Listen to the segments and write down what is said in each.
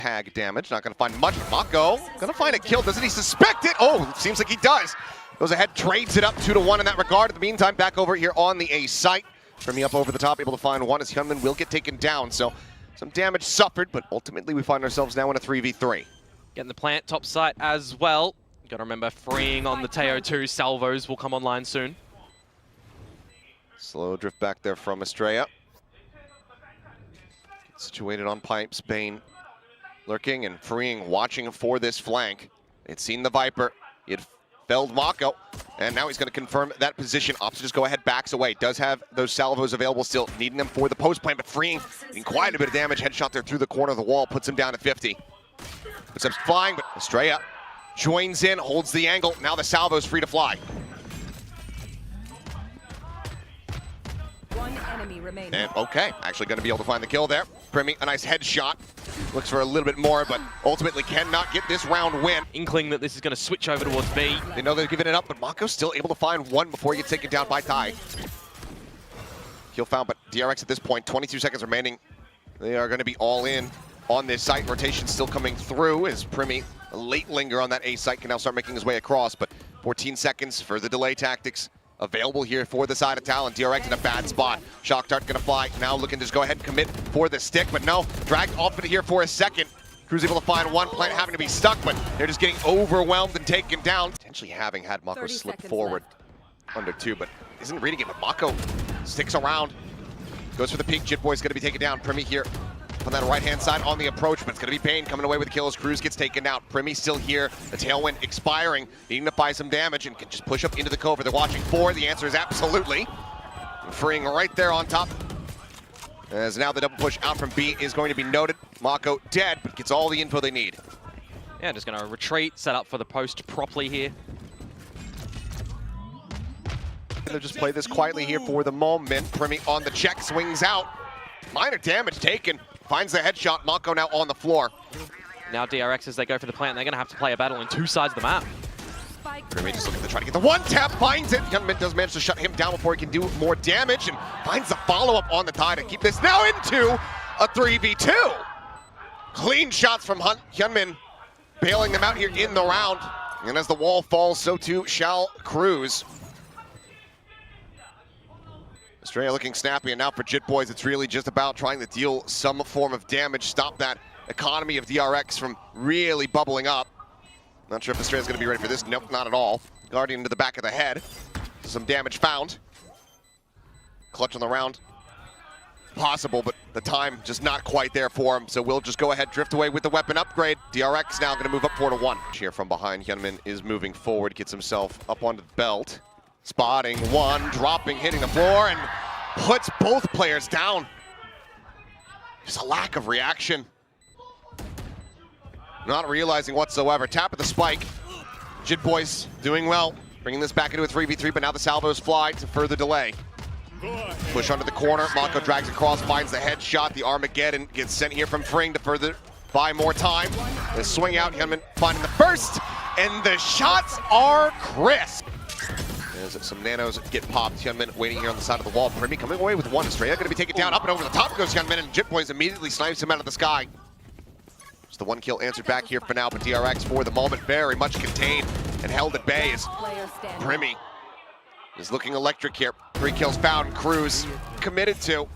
Tag damage, not going to find much. Mako going to find a kill. Doesn't he suspect it? Oh, seems like he does. Goes ahead, trades it up 2-1 in that regard. In the meantime, back over here on the A site. Primi up over the top, able to find one as Hyunmin will get taken down. So some damage suffered, but ultimately we find ourselves now in a 3v3. Getting the plant top site as well. Got to remember, freeing on the TO2 salvos will come online soon. Slow drift back there from Estrella. Situated on pipes, Bane lurking and freeing, watching for this flank. They'd seen the Viper, he had felled Mako, and now he's going to confirm that position. Ops just go ahead, backs away. Does have those salvos available still, needing them for the post plan, but freeing, getting quite a bit of damage. Headshot there through the corner of the wall, puts him down to 50. Footsteps flying, but Estrella joins in, holds the angle. Now the salvo's free to fly. One enemy remaining. And okay, actually going to be able to find the kill there. Primi, a nice headshot. Looks for a little bit more, but ultimately cannot get this round win. Inkling that this is going to switch over towards B. They know they're giving it up, but Mako's still able to find one before he gets taken down by Tai. Kill found, but DRX at this point, 22 seconds remaining. They are going to be all in on this site. Rotation still coming through as Primi, a late linger on that A site, can now start making his way across, but 14 seconds for the delay tactics available here for the side of TALON. DRX in a bad spot. Shock Dart gonna fly. Now looking to just go ahead and commit for the stick, but no. Dragged off of it here for a second. Crew's able to find one, plant having to be stuck, but they're just getting overwhelmed and taken down. Potentially having had Mako slip forward under two, but isn't reading it, but Mako sticks around. Goes for the peek. Jit Boy's gonna be taken down. Primi here on that right-hand side on the approach, but it's going to be Bane coming away with the kills. Cruz gets taken out. Primi still here. The tailwind expiring, needing to buy some damage and can just push up into the cover. They're watching for. The answer is absolutely. Freeing right there on top. As now the double push out from B is going to be noted. Mako dead, but gets all the info they need. Yeah, just going to retreat, set up for the post properly here. They'll just play this quietly here for the moment. Primi on the check, swings out. Minor damage taken. Finds the headshot. Mako now on the floor. Now DRX, as they go for the plant, they're going to have to play a battle in two sides of the map. Primi just looking to try to get the one tap. Finds it. Hyunmin does manage to shut him down before he can do more damage and finds the follow-up on the tie to keep this now into a 3v2. Clean shots from Hyunmin, bailing them out here in the round. And as the wall falls, so too shall Cruz. Estrella looking snappy, and now for Jit Boys, it's really just about trying to deal some form of damage, stop that economy of DRX from really bubbling up. Not sure if Estrella's going to be ready for this. Nope, not at all. Guardian to the back of the head. Some damage found. Clutch on the round. Possible, but the time just not quite there for him, so we'll just go ahead, drift away with the weapon upgrade. DRX now going to move up 4-1. Here from behind, Hyunmin is moving forward, gets himself up onto the belt. Spotting one, dropping, hitting the floor, and puts both players down. Just a lack of reaction. Not realizing whatsoever. Tap of the spike. Jit Boys doing well, bringing this back into a 3v3, but now the salvos fly to further delay. Push under the corner, Mako drags across, finds the headshot. The Armageddon gets sent here from Fring to further buy more time. The swing out, Hyunmin finding the first, and the shots are crisp. As some nanos get popped, Hyunmin waiting here on the side of the wall. Primi coming away with one. Estrella going to be taken down. Up and over the top goes Hyunmin, and Jit Boys immediately snipes him out of the sky. Just the one kill answered back here for now, but DRX for the moment very much contained and held at bay as Primi is looking electric here. 3 kills found. Cruz committed to.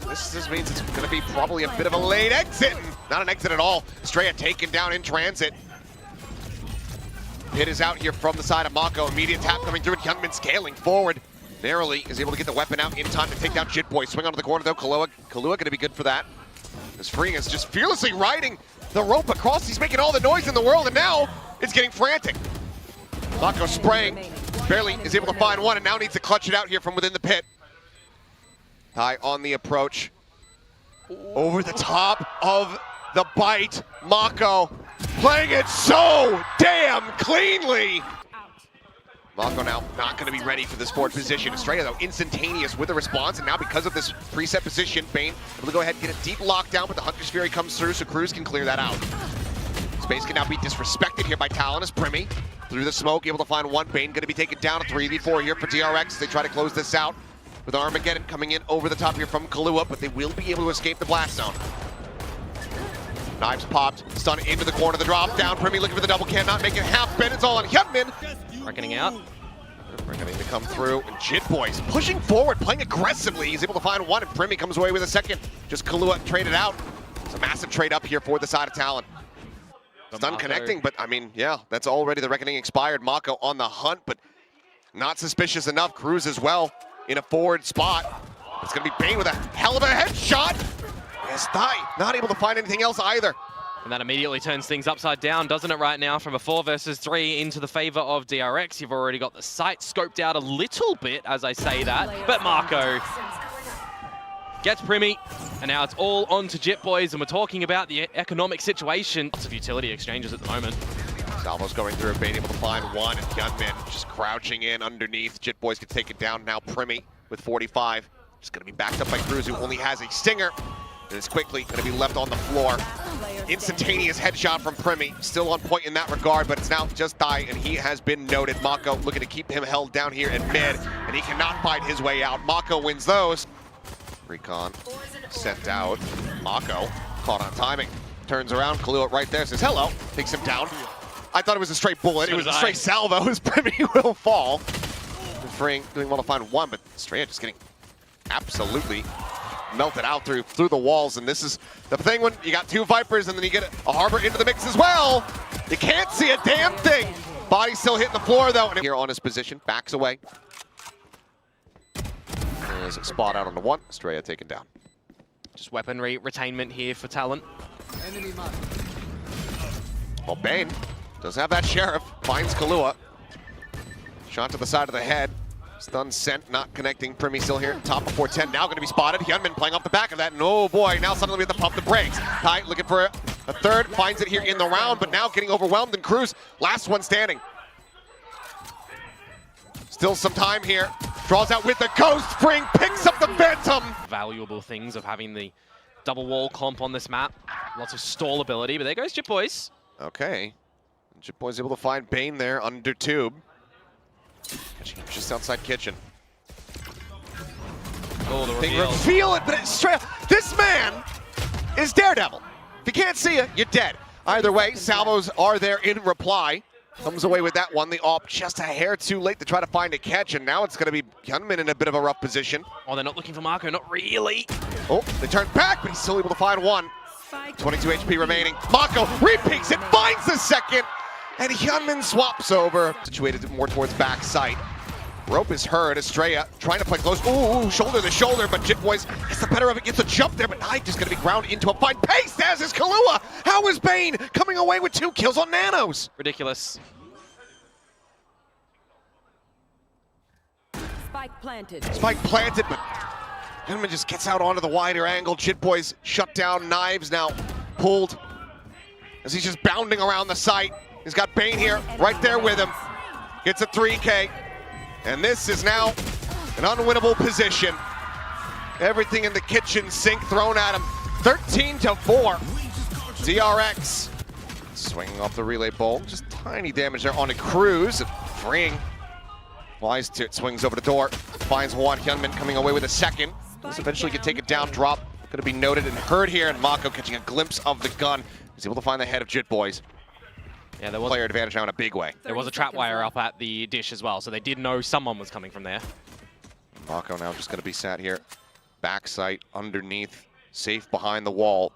This means it's going to be probably a bit of a late exit. Not an exit at all. Estrella taken down in transit. Hit is out here from the side of Mako. Immediate tap coming through, and Hyunmin scaling forward. Narrowly is able to get the weapon out in time to take down Jit Boy. Swing onto the corner though. Kahlua going to be good for that. As Freeing is just fearlessly riding the rope across. He's making all the noise in the world, and now it's getting frantic. Mako spraying. Barely is able to find one, and now needs to clutch it out here from within the pit. Tai on the approach. Over the top of the bite. Mako playing it so damn cleanly. Mako now not going to be ready for this forward position. Estrella though instantaneous with the response, and now because of this preset position, Bane able to go ahead and get a deep lockdown, but the Hunter's Fury comes through, so Cruz can clear that out. Space can now be disrespected here by TALON as Primi through the smoke, able to find one. Bane going to be taken down, a 3v4 here for DRX. They try to close this out with Armageddon coming in over the top here from Kahlua, but they will be able to escape the blast zone. Knives popped, stun into the corner, the drop down. Primi looking for the double, cannot make it happen. It's all on Hyunmin. Reckoning out. Reckoning to come through. And Jit Boys pushing forward, playing aggressively. He's able to find one, and Primi comes away with a second. Just Kahlua traded out. It's a massive trade up here for the side of Talon. Stun connecting, but I mean, yeah, that's already the Reckoning expired. Mako on the hunt, but not suspicious enough. Cruz as well in a forward spot. It's going to be Bane with a hell of a headshot. Yes, Thai not able to find anything else either. And that immediately turns things upside down, doesn't it, right now? From a 4 versus 3 into the favor of DRX. You've already got the site scoped out a little bit as I say that. But Mako gets Primi, and now it's all on to Jit Boys, and we're talking about the economic situation. Lots of utility exchanges at the moment. Salvo's going through, Bane able to find one, and Gunman just crouching in underneath. Jit Boys can take it down now. Primi with 45. Just going to be backed up by Cruz, who only has a stinger. And it's quickly going to be left on the floor. Instantaneous headshot from Primi. Still on point in that regard, but it's now just Thai, and he has been noted. Mako looking to keep him held down here in mid, and he cannot fight his way out. Mako wins those. Recon sent out. Mako caught on timing. Turns around, Kahlua right there, says hello, takes him down. I thought it was a straight bullet. It was a straight salvo as Primi will fall. Freeing, doing well to find one, but Straya just getting absolutely melted out through the walls. And this is the thing when you got two Vipers and then you get a Harbor into the mix as well. You can't see a damn thing. Body still hitting the floor though. And here on his position, backs away. There's a spot out on the one. Straya taken down. Just weaponry retainment here for Talon. Well, Bane does have that Sheriff. Finds Kahlua. Shot to the side of the head. Stun sent, not connecting. Primi still here, top of 410. Now going to be spotted. Hyunmin playing off the back of that. And oh boy, now suddenly we have to pump the brakes. Ty looking for a third, finds it here in the round, but now getting overwhelmed. And Cruz, last one standing. Still some time here. Draws out with the Ghost. Spring picks up the Phantom. Valuable things of having the double wall comp on this map. Lots of stall ability, but there goes Jit Boys. Okay. Jit Boys able to find Bane there under tube. Catching him just outside kitchen. Oh, the They reveal. reveal it, but it's straight. This man is Daredevil. If you can't see it, you're dead. Either way, salvos are there in reply. Comes away with that one. The AWP just a hair too late to try to find a catch, and now it's going to be Gunman in a bit of a rough position. Oh, they're not looking for Mako, not really. Oh, they turn back, but he's still able to find one. 22 HP remaining. Mako repeats it, finds the second, and Hyunmin swaps over. Situated more towards back sight. Rope is heard. Estrella trying to play close. Ooh, shoulder to shoulder, but Jit Boys gets the better of it, gets a jump there, but Knight just going to be ground into a fine pace, as is Kahlua. How is Bane coming away with 2 kills on Nanos? Ridiculous. Spike planted. Spike planted, but Hyunmin just gets out onto the wider angle. Jit Boys shut down. Knives now pulled as he's just bounding around the site. He's got Bane here, right there with him. Gets a 3K. And this is now an unwinnable position. Everything in the kitchen sink thrown at him. 13-4. DRX swinging off the relay bolt. Just tiny damage there on a Cruz. Freeing. Flies to it, swings over the door. Finds one. Hyunmin coming away with a second. This eventually can take it down. Drop going to be noted and heard here. And Mako catching a glimpse of the gun. He's able to find the head of Jit Boys. Yeah, there was Player advantage now in a big way. There was a trap wire up at the dish as well, so they did know someone was coming from there. Mako now just going to be sat here. Back sight underneath, safe behind the wall.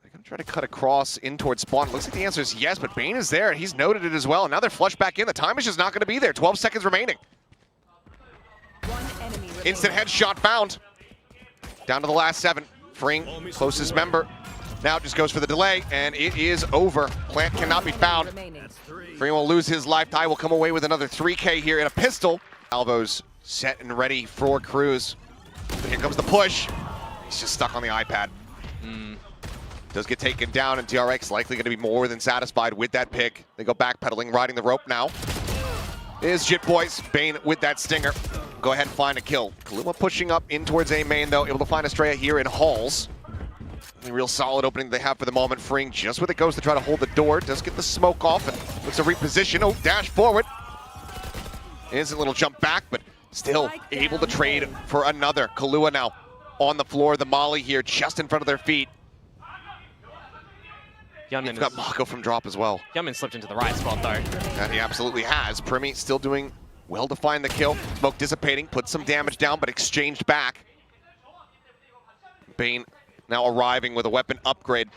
They're going to try to cut across in towards spawn. Looks like the answer is yes, but Bane is there, and he's noted it as well. And now they're flushed back in. The time is just not going to be there. 12 seconds remaining. Instant headshot found. Down to the last 7. Freeing closest member. Now just goes for the delay, and it is over. Plant cannot be found. Freeing will lose his life. Ty will come away with another 3K here in a pistol. Salvo's set and ready for Cruz. But here comes the push. He's just stuck on the iPad. Does get taken down, and DRX likely going to be more than satisfied with that pick. They go backpedaling, riding the rope now. Is Jit Boys. Bane with that stinger. Go ahead and find a kill. Kahlua pushing up in towards A main, though. Able to find Estrella here in halls. A real solid opening they have for the moment. Freeing just where it goes to try to hold the door. Does get the smoke off and looks to reposition. Oh, dash forward. Is a little jump back, but still able to trade for another. Kahlua now on the floor. The molly here just in front of their feet. You've got Mako from drop as well. Hyunmin slipped into the right spot though. And he absolutely has. Primi still doing well to find the kill. Smoke dissipating, put some damage down, but exchanged back. Bane now arriving with a weapon upgrade.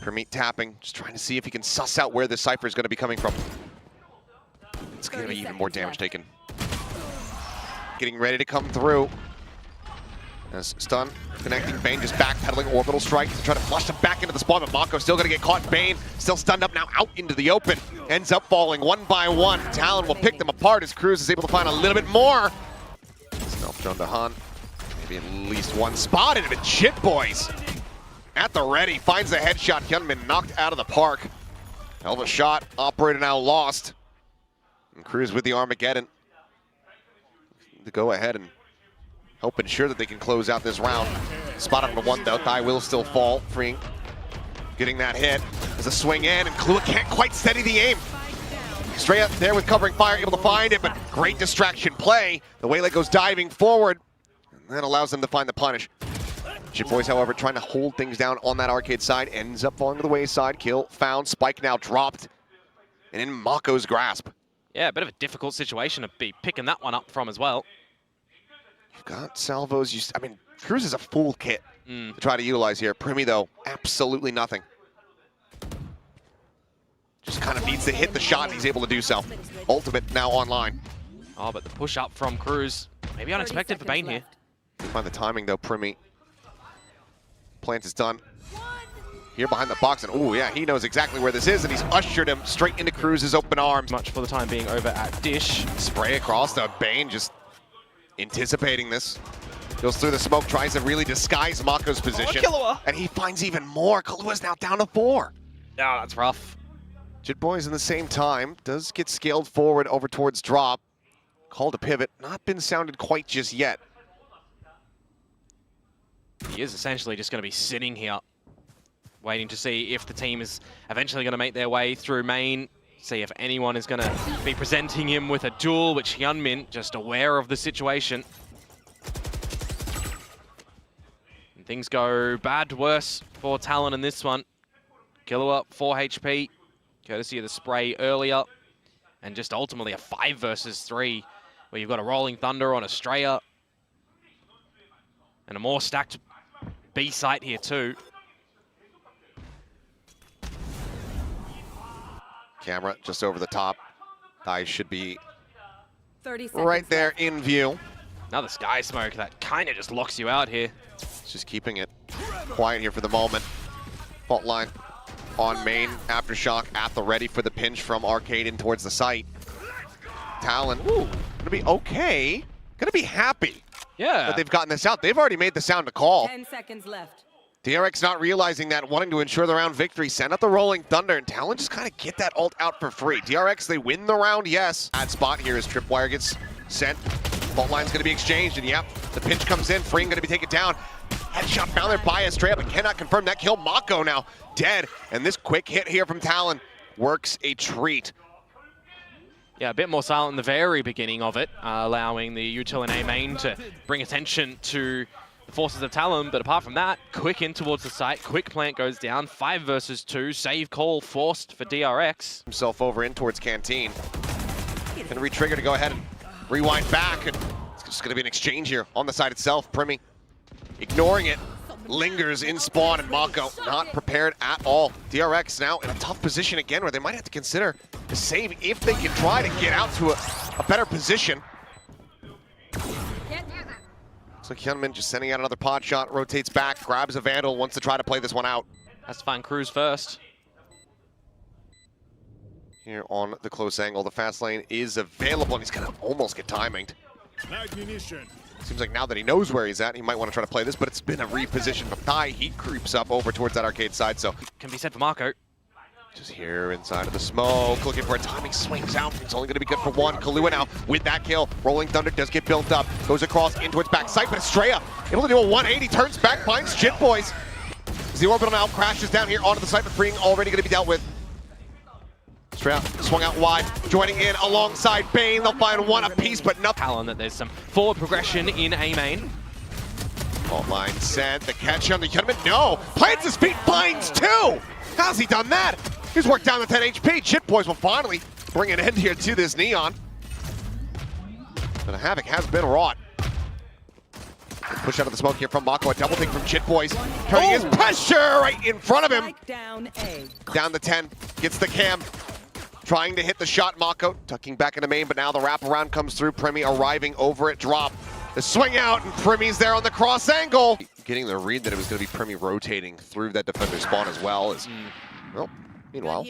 Primi tapping, just trying to see if he can suss out where this Cypher is going to be coming from. It's going to be even more damage taken. Getting ready to come through. As stun, connecting, Bane just backpedaling, orbital strike to try to flush him back into the spawn, but Mako still going to get caught. Bane still stunned up now, out into the open. Ends up falling one by one. Talon will pick them apart as Cruz is able to find a little bit more. Stealth drone to Han. Maybe at least one spot into it. Shit, boys. At the ready, finds the headshot. Hyunmin knocked out of the park. Hell of a shot. Operator now lost. And Cruz with the Armageddon to go ahead and help ensure that they can close out this round. Spot on the one though. Thigh will still fall. Freeing. Getting that hit. There's a swing in, and Klua can't quite steady the aim. Straight up there with covering fire, able to find it, but great distraction play. The Waylay goes diving forward, and that allows them to find the punish. Shit Boys, however, trying to hold things down on that arcade side, ends up falling to the wayside. Kill found. Spike now dropped, and in Mako's grasp. Yeah, a bit of a difficult situation to be picking that one up from as well. You've got salvos. I mean, Cruz is a full kit to try to utilize here. Primi, though, absolutely nothing. Just kind of needs to hit the shot, and he's able to do so. Ultimate now online. Oh, but the push up from Cruz, maybe unexpected for Bane here. Find the timing, though, Primi. Plant is done. Here behind the box, and oh yeah, he knows exactly where this is, and he's ushered him straight into Cruz's open arms. Much for the time being over at Dish. Spray across the Bane, just anticipating this. Goes through the smoke, tries to really disguise Mako's position. And he finds even more. Kalua's now down to 4. Yeah, that's rough. Jit Boys in the same time, does get scaled forward over towards drop. Call to pivot, not been sounded quite just yet. He is essentially just going to be sitting here, waiting to see if the team is eventually going to make their way through main, see if anyone is going to be presenting him with a duel, which Hyunmin, just aware of the situation. And things go bad to worse for Talon in this one. Killua, 4 HP, courtesy of the spray earlier, and just ultimately a 5 versus 3, where you've got a Rolling Thunder on Estrella, and a more stacked B site here too. Camera just over the top. Eyes should be 30 right there in view. Another Sky Smoke that kind of just locks you out here. It's just keeping it quiet here for the moment. Fault line on main. Aftershock at the ready for the pinch from Arcade in towards the site. Talon, ooh, gonna be okay. Gonna be happy that they've gotten this out. They've already made the sound to call. 10 seconds left. DRX not realizing that, wanting to ensure the round victory. Send out the Rolling Thunder, and Talon just kind of get that ult out for free. DRX, they win the round, yes. Bad spot here as Tripwire gets sent. Fault line's going to be exchanged, and yep, the pinch comes in. Freeing going to be taken down. Headshot found there by Estrella, but cannot confirm that kill. Mako now dead, and this quick hit here from Talon works a treat. Yeah, a bit more silent in the very beginning of it, allowing the util in A main to bring attention to the forces of Talon, but apart from that, quick in towards the site, quick plant goes down, 5 versus 2, save call forced for DRX. Himself over in towards Canteen. Gonna re-trigger to go ahead and rewind back, and it's just gonna be an exchange here on the side itself. Primi ignoring it, lingers in spawn, and Mako not prepared at all. DRX now in a tough position again, where they might have to consider the save if they can try to get out to a better position. So Hyunmin just sending out another pod shot, rotates back, grabs a Vandal, wants to try to play this one out. Has to find Cruz first. Here on the close angle, the fast lane is available, and he's gonna almost get timinged. Seems like now that he knows where he's at, he might want to try to play this, but it's been a reposition from Thai. He creeps up over towards that arcade side, so. Can be said for Mako. Just here inside of the smoke, looking for a timing, swings out. It's only going to be good for one. Kalua now with that kill. Rolling Thunder does get built up, goes across in towards back side, but Estrella able to do a 180, turns back, finds Jit Boys. As the orbital now crashes down here onto the site, but Freeing already going to be dealt with. Estrella swung out wide, joining in alongside Bane. They'll find one apiece, but nothing. Talon, that there's some forward progression in A main. Fault line sent, the catch on the Hyunmin, no! Plants his feet, finds 2! How's he done that? He's worked down the 10 HP. Chit Boys will finally bring an end here to this Neon. But a havoc has been wrought. Push out of the smoke here from Mako. A double take from Chit Boys. Turning his pressure right in front of him. Down A. Down the 10. Gets the cam. Trying to hit the shot. Mako tucking back into main, but now the wraparound comes through. Premi arriving over at drop. The swing out, and Premi's there on the cross angle. Getting the read that it was going to be Premi rotating through that defender spawn as well. Well, meanwhile,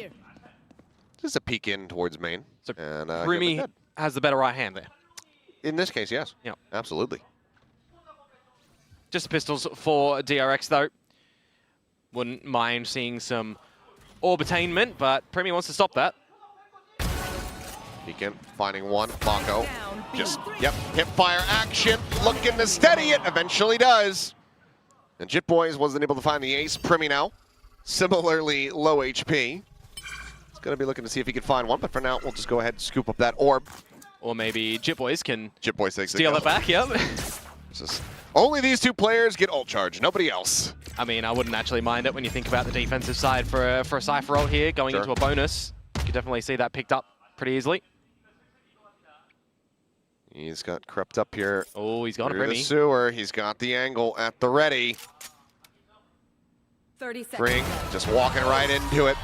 just a peek in towards main. So and Premi has the better right hand there. In this case, yes. Yeah, absolutely. Just pistols for DRX though. Wouldn't mind seeing some orbitainment, but Premi wants to stop that. Peeking, finding one. Mako just, hip fire action, looking to steady it, eventually does. And Chit Boys wasn't able to find the ace. Premi now, similarly low HP. He's going to be looking to see if he can find one, but for now, we'll just go ahead and scoop up that orb. Or maybe Chit Boys can steal it back, yep. Only these two players get ult charge, nobody else. I mean, I wouldn't actually mind it when you think about the defensive side for a Cypher ult here, going into a bonus. You could definitely see that picked up pretty easily. He's got crept up here. Oh, he's got a Premi. The sewer. He's got the angle at the ready. 30 seconds. Fring just walking right into it.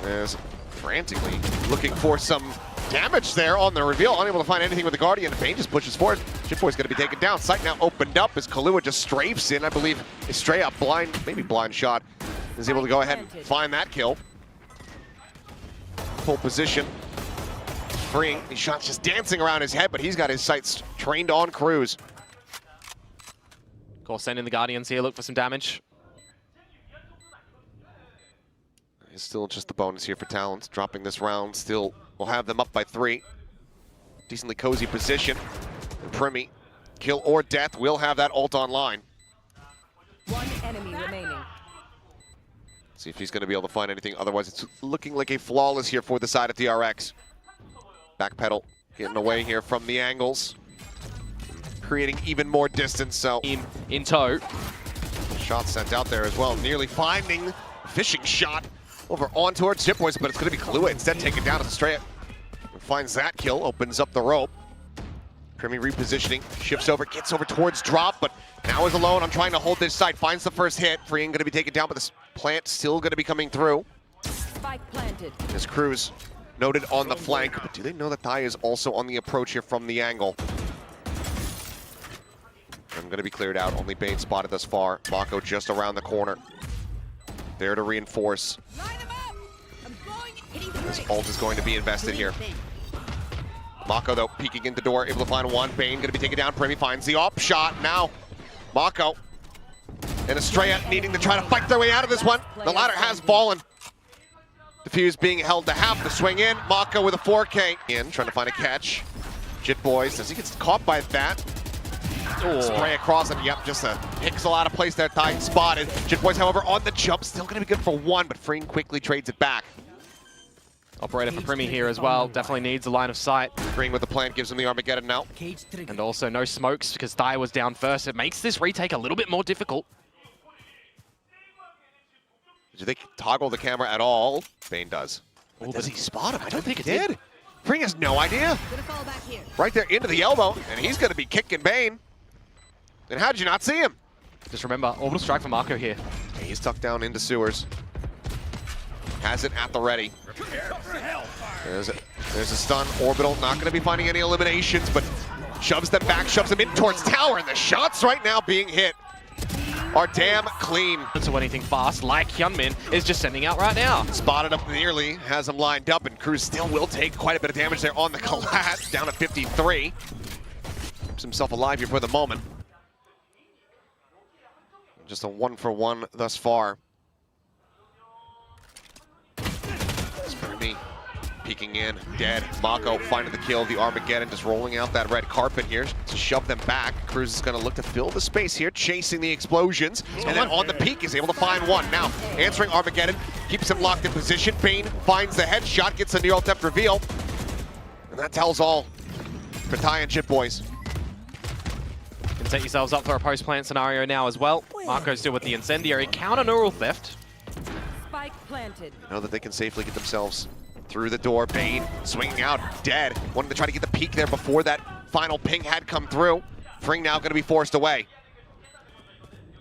Is frantically looking for some damage there on the reveal. Unable to find anything with the Guardian. Bane just pushes forward. Chit Boy's going to be taken down. Sight now opened up as Kahlua just strafes in. I believe Estrella, maybe blind shot, is able to go ahead and find that kill. Full position. Freeing. These shots just dancing around his head, but he's got his sights trained on Cruz. Of course, sending the Guardians here, look for some damage. It's still just the bonus here for Talons. Dropping this round, still will have them up by 3. Decently cozy position. And Premi, kill or death, will have that ult online. One enemy remaining. See if he's going to be able to find anything. Otherwise, it's looking like a flawless here for the side of DRX. Backpedal, getting away here from the angles. Creating even more distance, so... In tow. Shot sent out there as well. Nearly finding a fishing shot over on towards Chit Boys, but it's going to be Kahlua instead taken down as Estrella finds that kill, opens up the rope. Premi repositioning, shifts over, gets over towards drop, but now is alone on trying to hold this side. Finds the first hit. Freeing going to be taken down, but this plant still going to be coming through. Spike planted. As Cruz noted on the flank, but do they know that Thai is also on the approach here from the angle? I'm going to be cleared out. Only Bane spotted thus far. Mako just around the corner. There to reinforce. This ult is going to be invested here. Mako, though, peeking in the door, able to find one. Bane going to be taken down. Premi finds the op shot. Now, Mako and Estrella needing to try to fight their way out of this one. The ladder has fallen. Diffuse being held to half the swing in. Mako with a 4K in, trying to find a catch. Chit Boys, as he gets caught by that. Spray across and yep, just a pixel out of place there. Thai spotted. Chit Boys, however, on the jump, still going to be good for 1, but Freeing quickly trades it back. Operator for Premi here as well. Definitely needs a line of sight. Freeing with the plant gives him the Armageddon now. And also no smokes because Thai was down first. It makes this retake a little bit more difficult. Do they toggle the camera at all? Bane does. Oh, does he spot him? I don't think it did. Freeing has no idea. Right there into the elbow, and he's going to be kicking Bane. And how did you not see him? Just remember, orbital strike for Mako here. Okay, he's tucked down into sewers. Has it at the ready. There's a stun. Orbital not going to be finding any eliminations, but shoves them back, shoves them in towards tower, and the shots right now being hit are damn clean. So anything fast, like Hyunmin, is just sending out right now. Spotted up nearly, has him lined up, and Cruz still will take quite a bit of damage there on the collapse, down to 53. Keeps himself alive here for the moment. Just a 1-for-1 thus far. It's Premi peeking in, dead. Mako finding the kill, the Armageddon just rolling out that red carpet here to shove them back. Cruz is going to look to fill the space here, chasing the explosions, and then on the peak is able to find one. Now, answering Armageddon, keeps him locked in position. Bane finds the headshot, gets a near depth reveal, and that tells all for Thai and Chit Boys. Can set yourselves up for a post-plant scenario now as well. Marco's still with the incendiary counter neural theft. Spike planted. Know that they can safely get themselves through the door. Bane swinging out, dead. Wanted to try to get the peek there before that final ping had come through. Fring now going to be forced away.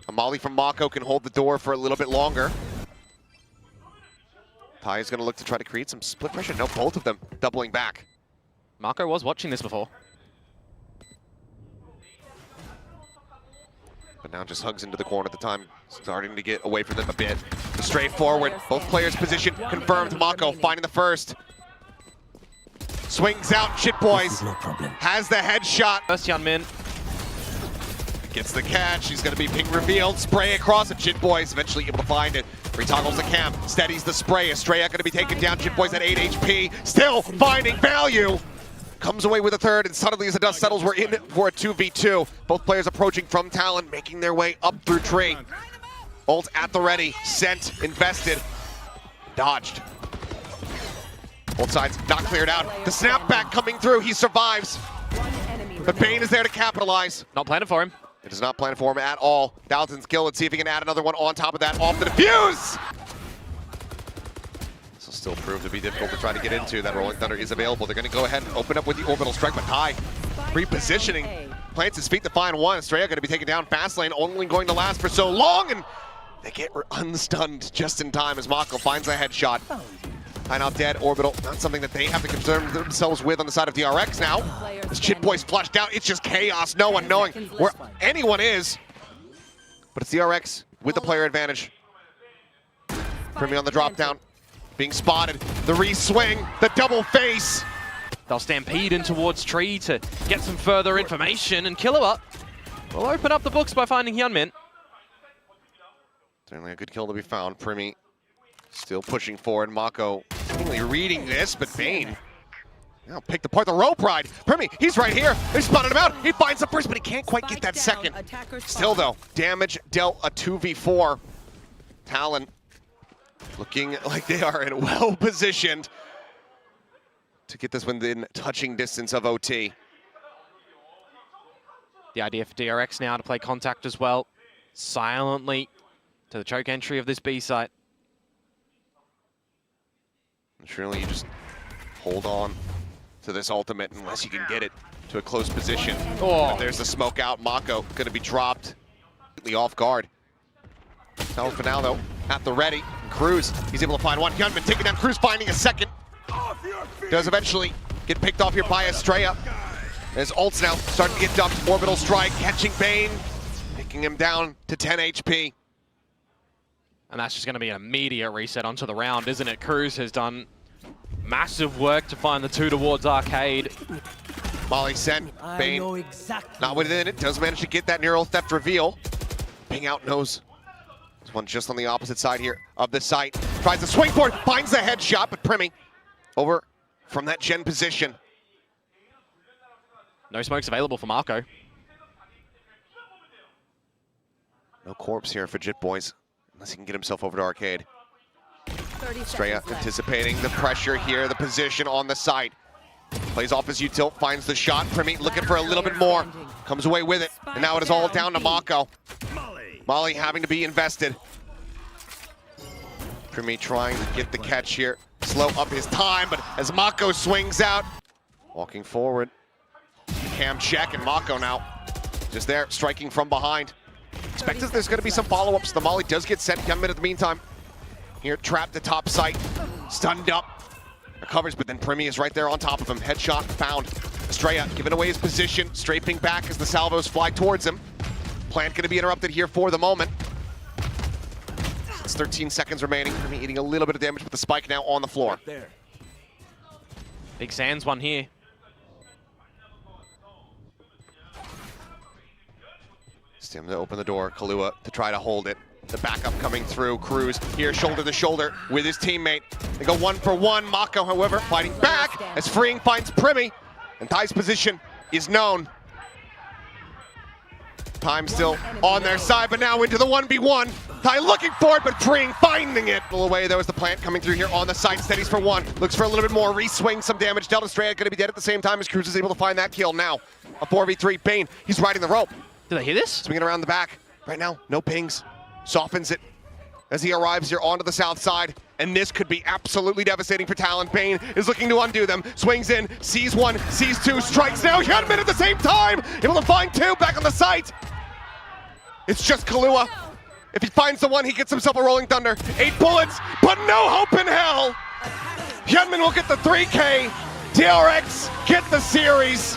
A molly from Mako can hold the door for a little bit longer. Ty is going to look to try to create some split pressure. No, both of them doubling back. Mako was watching this before. But now just hugs into the corner at the time, starting to get away from them a bit. Straightforward, both players' position confirmed. Mako finding the first. Swings out, Shit Boys No problem. has the headshot. First Hyunmin. Gets the catch, he's gonna be ping revealed, spray across it. Shit Boys eventually able to find it. Retoggles the cam, steadies the spray. Estrella gonna be taken down, Shit Boys at 8 HP, still finding value. Comes away with a third, and suddenly as the dust settles, we're in for a 2v2. Both players approaching from Talon, making their way up through tree. Ult at the ready, sent, invested, dodged. Both sides not cleared out. The snapback coming through, he survives. One enemy But Bane is there to capitalize. Not planning for him. It is not planned for him at all. Dalton's kill, let's see if he can add another one on top of that, off the defuse! This will still prove to be difficult to try to get into. That Rolling Thunder is available. They're gonna go ahead and open up with the orbital strike, but Ty repositioning, plants his feet to find one. Estrella gonna be taken down fast lane, only going to last for so long, and they get unstunned just in time as Mako finds a headshot. Ty now dead, orbital, not something that they have to concern themselves with on the side of DRX now. As Shit Boys flushed out, it's just chaos, no one knowing where anyone is. But it's DRX with the player advantage. Primi on the drop down, being spotted. The re-swing, the double face. They'll stampede in towards tree to get some further information, and Kilowatt will open up the books by finding Hyunmin. Certainly a good kill to be found. Primi still pushing forward. Mako seemingly reading this, but Bane now picked apart the rope ride. Primi, he's right here. They spotted him out. He finds the first, but he can't quite get that second. Still though, damage dealt a 2v4. Talon looking like they are in well positioned to get this within touching distance of OT. The idea for DRX now to play contact as well, silently to the choke entry of this B site. And surely you just hold on to this ultimate unless you can get it to a close position. Oh. There's the smoke out. Mako going to be dropped completely off guard. Talon for now though, at the ready. Cruz, he's able to find one. Hyunmin taking down Cruz, finding a second. Does eventually get picked off here by Estrella. His ult's now starting to get dumped. Orbital strike, catching Bane, picking him down to 10 HP. And that's just going to be an immediate reset onto the round, isn't it? Cruz has done massive work to find the two towards Arcade. Molly sent, Bane not within it, does manage to get that neural theft reveal. Ping out knows. This one just on the opposite side here of the site. Tries to swing for it, finds the headshot, but Primi over from that gen position. No smokes available for Mako. No corpse here for Jit Boys, unless he can get himself over to Arcade. Estrella anticipating the pressure here, the position on the site. Plays off his util, finds the shot. Primi looking for a little bit more, comes away with it, and now it is all down to Mako. Molly having to be invested. Primi trying to get the catch here, slow up his time, but as Mako swings out, walking forward. Cam check, and Mako now just there, striking from behind. Expect that there's going to be some follow-ups. The Molly does get sent. Hyunmin at the meantime. Here, trapped at top site. Stunned up. Recovers, but then Primi is right there on top of him. Headshot found. Estrella giving away his position. Strafing back as the salvos fly towards him. Plant going to be interrupted here for the moment. It's 13 seconds remaining. Primi eating a little bit of damage, but the spike now on the floor. Big Sands one here. Stim to open the door, Kahlua to try to hold it. The backup coming through, Cruz here shoulder to shoulder with his teammate. They go 1-for-1, Mako, however, fighting back as Freeing finds Primi, and Ty's position is known. Time still on their side, but now into the 1v1. Ty looking for it, but Freeing finding it. Pull away, there was the plant coming through here on the side, steadies for one. Looks for a little bit more, re-swing some damage. Delta Estrella gonna be dead at the same time as Cruz is able to find that kill. Now, a 4v3, Bane, he's riding the rope. Did they hear this? Swinging around the back. Right now, no pings. Softens it. as he arrives here onto the south side, and this could be absolutely devastating for Talon. Bane is looking to undo them, swings in, sees one, sees two, strikes now, Hyunmin at the same time, able to find two, back on the site. It's just Kahlua. If he finds the one, he gets himself a Rolling Thunder. 8 bullets, but no hope in hell. Hyunmin will get the 3K. DRX get the series.